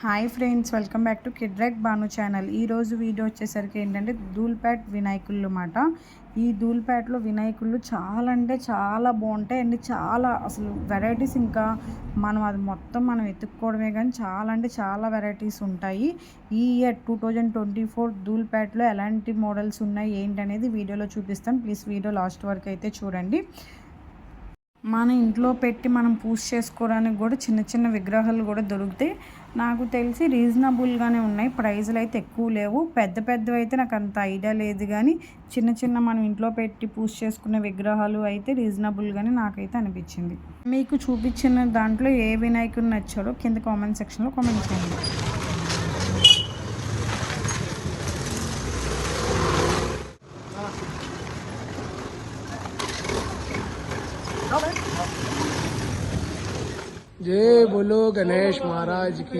Hi friends, welcome back to కిడ్రెక్ బాను channel. ఈరోజు వీడియో వచ్చేసరికి ఏంటంటే ధూల్పేట్ వినాయకులు అన్నమాట. ఈ ధూల్పేట్లో వినాయకులు చాలా అంటే చాలా బాగుంటాయి అండి. చాలా అసలు వెరైటీస్, ఇంకా మనం వెతుక్కోవడమే కానీ చాలా అంటే చాలా వెరైటీస్ ఉంటాయి. ఈ ఇయర్ 2024 ధూల్పేట్లో ఎలాంటి మోడల్స్ ఉన్నాయి ఏంటనేది వీడియోలో చూపిస్తాను. ప్లీజ్ వీడియో లాస్ట్ వరకు అయితే చూడండి. మన ఇంట్లో పెట్టి మనం పూజ చేసుకోవడానికి కూడా చిన్న చిన్న విగ్రహాలు కూడా దొరుకుతాయి. నాకు తెలిసి రీజనబుల్గానే ఉన్నాయి, ప్రైజులు అయితే ఎక్కువ లేవు. పెద్ద పెద్దవి అయితే నాకు అంత ఐడియా లేదు, కానీ చిన్న చిన్న మనం ఇంట్లో పెట్టి పూజ చేసుకునే విగ్రహాలు అయితే రీజనబుల్గానే నాకైతే అనిపించింది. మీకు చూపించిన దాంట్లో ఏ వినాయకుడు నచ్చాడో కింద కామెంట్ సెక్షన్లో కామెంట్ చేయండి. जय बोलो गणेश महाराज की।